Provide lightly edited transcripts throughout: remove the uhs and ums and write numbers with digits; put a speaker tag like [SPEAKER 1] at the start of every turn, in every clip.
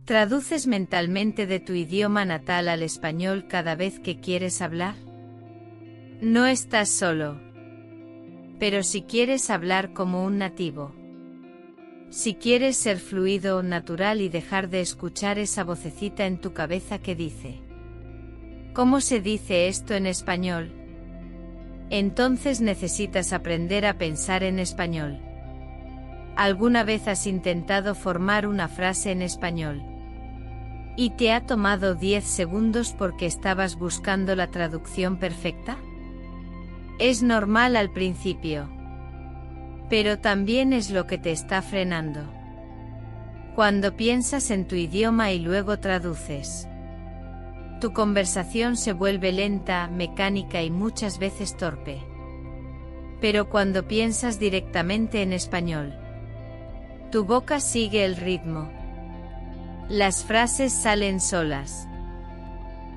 [SPEAKER 1] ¿Traduces mentalmente de tu idioma natal al español cada vez que quieres hablar? No estás solo. Pero si quieres hablar como un nativo, si quieres ser fluido o natural y dejar de escuchar esa vocecita en tu cabeza que dice: ¿cómo se dice esto en español? Entonces necesitas aprender a pensar en español. ¿Alguna vez has intentado formar una frase en español y te ha tomado 10 segundos porque estabas buscando la traducción perfecta? Es normal al principio, pero también es lo que te está frenando. Cuando piensas en tu idioma y luego traduces, tu conversación se vuelve lenta, mecánica y muchas veces torpe. Pero cuando piensas directamente en español, tu boca sigue el ritmo. Las frases salen solas.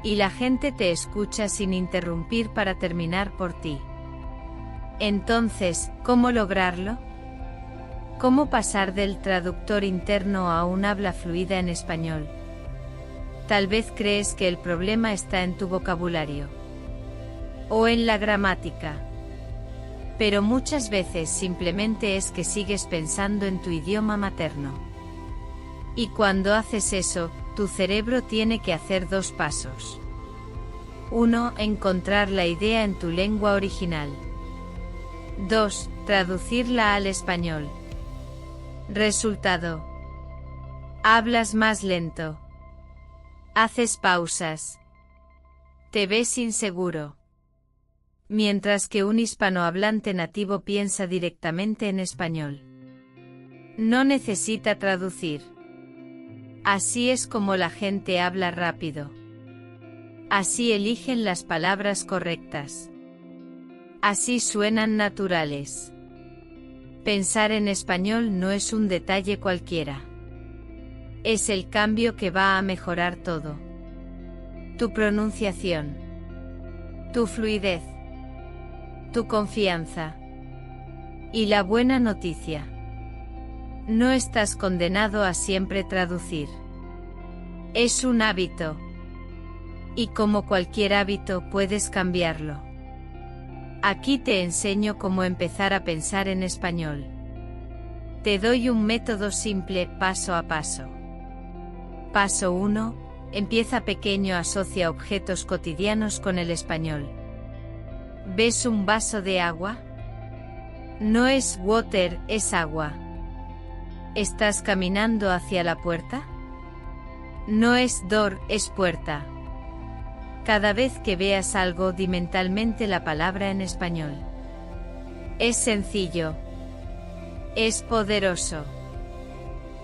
[SPEAKER 1] Y la gente te escucha sin interrumpir para terminar por ti. Entonces, ¿cómo lograrlo? ¿Cómo pasar del traductor interno a un habla fluida en español? Tal vez crees que el problema está en tu vocabulario o en la gramática. Pero muchas veces simplemente es que sigues pensando en tu idioma materno. Y cuando haces eso, tu cerebro tiene que hacer 2 pasos. 1. Encontrar la idea en tu lengua original. 2. Traducirla al español. Resultado: hablas más lento. Haces pausas. Te ves inseguro. Mientras que un hispanohablante nativo piensa directamente en español. No necesita traducir. Así es como la gente habla rápido. Así eligen las palabras correctas. Así suenan naturales. Pensar en español no es un detalle cualquiera. Es el cambio que va a mejorar todo. Tu pronunciación, tu fluidez, tu confianza. Y la buena noticia: no estás condenado a siempre traducir. Es un hábito. Y como cualquier hábito puedes cambiarlo. Aquí te enseño cómo empezar a pensar en español. Te doy un método simple, paso a paso. Paso 1. Empieza pequeño, asocia objetos cotidianos con el español. ¿Ves un vaso de agua? No es water, es agua. ¿Estás caminando hacia la puerta? No es door, es puerta. Cada vez que veas algo, di mentalmente la palabra en español. Es sencillo. Es poderoso.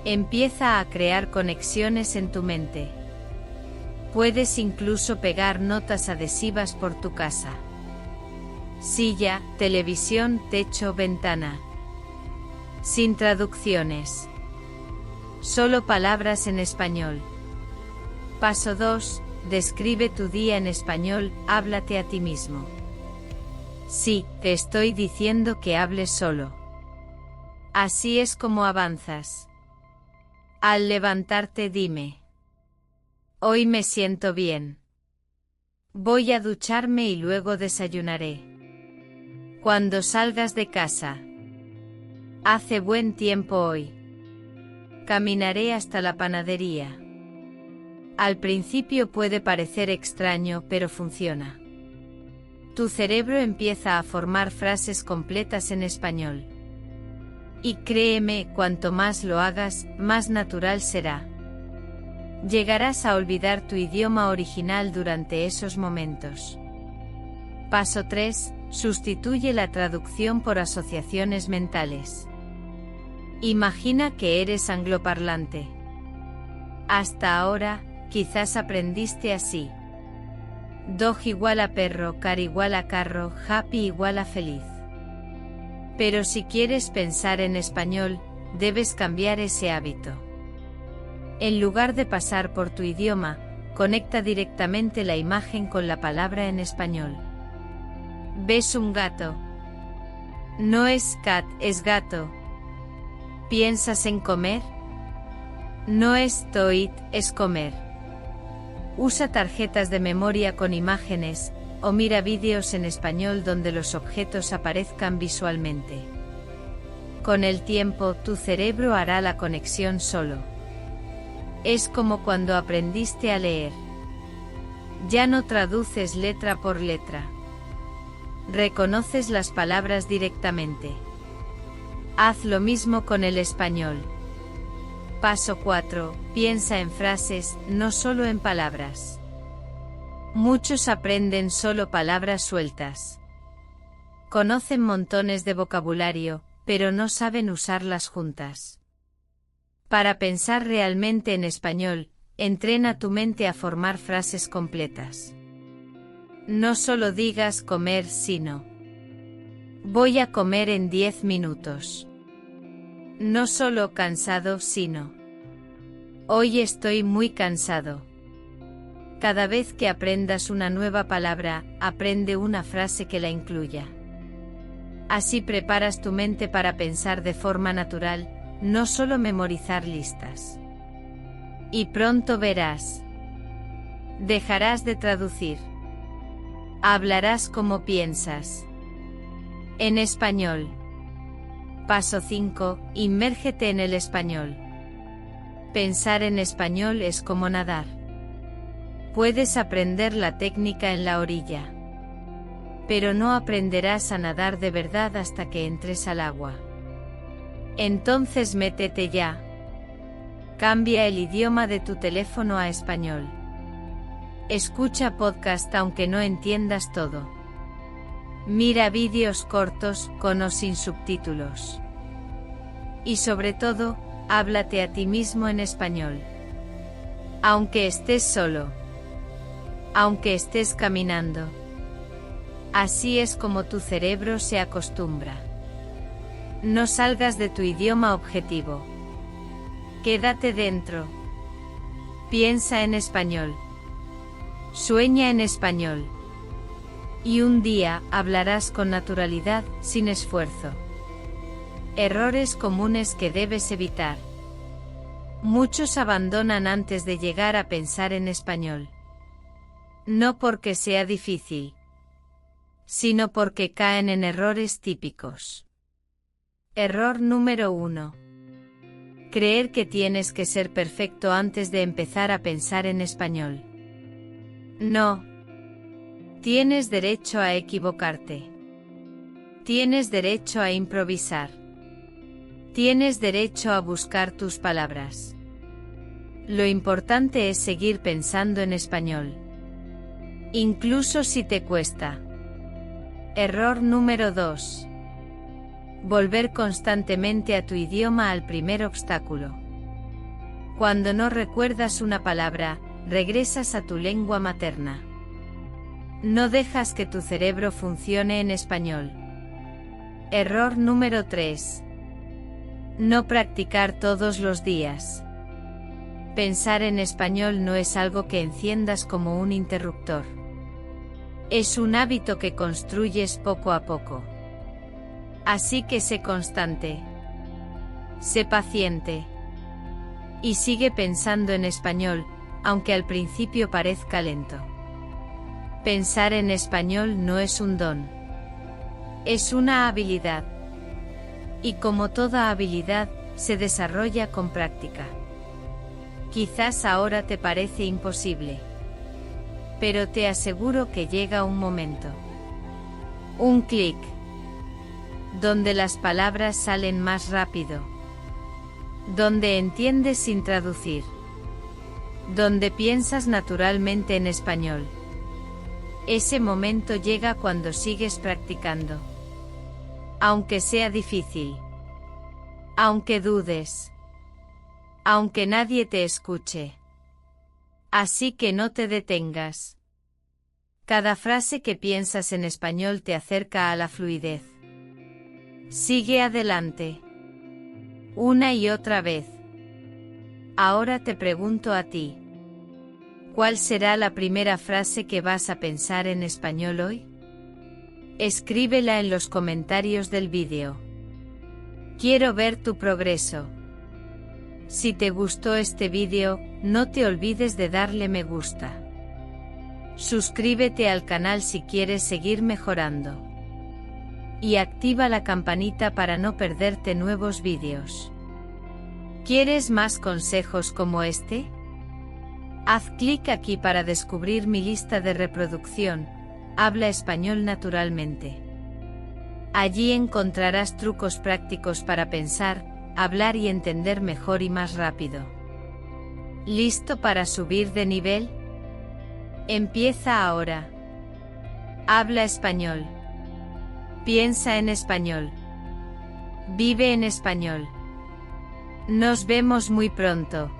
[SPEAKER 1] Empieza a crear conexiones en tu mente. Puedes incluso pegar notas adhesivas por tu casa. Silla, televisión, techo, ventana. Sin traducciones. Solo palabras en español. Paso 2. Describe tu día en español, háblate a ti mismo. Sí, te estoy diciendo que hables solo. Así es como avanzas. Al levantarte dime: hoy me siento bien. Voy a ducharme y luego desayunaré. Cuando salgas de casa: hace buen tiempo hoy. Caminaré hasta la panadería. Al principio puede parecer extraño, pero funciona. Tu cerebro empieza a formar frases completas en español. Y créeme, cuanto más lo hagas, más natural será. Llegarás a olvidar tu idioma original durante esos momentos. Paso 3. Sustituye la traducción por asociaciones mentales. Imagina que eres angloparlante. Hasta ahora, quizás aprendiste así: dog igual a perro, car igual a carro, happy igual a feliz. Pero si quieres pensar en español, debes cambiar ese hábito. En lugar de pasar por tu idioma, conecta directamente la imagen con la palabra en español. ¿Ves un gato? No es cat, es gato. ¿Piensas en comer? No es to eat, es comer. Usa tarjetas de memoria con imágenes, o mira vídeos en español donde los objetos aparezcan visualmente. Con el tiempo, tu cerebro hará la conexión solo. Es como cuando aprendiste a leer. Ya no traduces letra por letra. Reconoces las palabras directamente. Haz lo mismo con el español. Paso 4. Piensa en frases, no solo en palabras. Muchos aprenden solo palabras sueltas. Conocen montones de vocabulario, pero no saben usarlas juntas. Para pensar realmente en español, entrena tu mente a formar frases completas. No solo digas comer, sino voy a comer en 10 minutos. No solo cansado, sino hoy estoy muy cansado. Cada vez que aprendas una nueva palabra, aprende una frase que la incluya. Así preparas tu mente para pensar de forma natural, no solo memorizar listas. Y pronto verás. Dejarás de traducir. Hablarás como piensas. En español. Paso 5. Inmérgete en el español. Pensar en español es como nadar. Puedes aprender la técnica en la orilla. Pero no aprenderás a nadar de verdad hasta que entres al agua. Entonces métete ya. Cambia el idioma de tu teléfono a español. Escucha podcast aunque no entiendas todo. Mira vídeos cortos, con o sin subtítulos. Y sobre todo, háblate a ti mismo en español. Aunque estés solo. Aunque estés caminando. Así es como tu cerebro se acostumbra. No salgas de tu idioma objetivo. Quédate dentro. Piensa en español. Sueña en español. Y un día hablarás con naturalidad, sin esfuerzo. Errores comunes que debes evitar. Muchos abandonan antes de llegar a pensar en español. No porque sea difícil, sino porque caen en errores típicos. Error número 1. Creer que tienes que ser perfecto antes de empezar a pensar en español. No. Tienes derecho a equivocarte. Tienes derecho a improvisar. Tienes derecho a buscar tus palabras. Lo importante es seguir pensando en español. Incluso si te cuesta. Error número 2. Volver constantemente a tu idioma al primer obstáculo. Cuando no recuerdas una palabra, regresas a tu lengua materna. No dejas que tu cerebro funcione en español. Error número 3. No practicar todos los días. Pensar en español no es algo que enciendas como un interruptor. Es un hábito que construyes poco a poco. Así que sé constante. Sé paciente. Y sigue pensando en español, aunque al principio parezca lento. Pensar en español no es un don. Es una habilidad. Y como toda habilidad, se desarrolla con práctica. Quizás ahora te parece imposible. Pero te aseguro que llega un momento. Un clic. Donde las palabras salen más rápido. Donde entiendes sin traducir. Donde piensas naturalmente en español. Ese momento llega cuando sigues practicando. Aunque sea difícil. Aunque dudes. Aunque nadie te escuche. Así que no te detengas. Cada frase que piensas en español te acerca a la fluidez. Sigue adelante. Una y otra vez. Ahora te pregunto a ti. ¿Cuál será la primera frase que vas a pensar en español hoy? Escríbela en los comentarios del vídeo. Quiero ver tu progreso. Si te gustó este vídeo, no te olvides de darle me gusta. Suscríbete al canal si quieres seguir mejorando. Y activa la campanita para no perderte nuevos vídeos. ¿Quieres más consejos como este? Haz clic aquí para descubrir mi lista de reproducción, Habla Español Naturalmente. Allí encontrarás trucos prácticos para pensar, hablar y entender mejor y más rápido. ¿Listo para subir de nivel? Empieza ahora. Habla español. Piensa en español. Vive en español. Nos vemos muy pronto.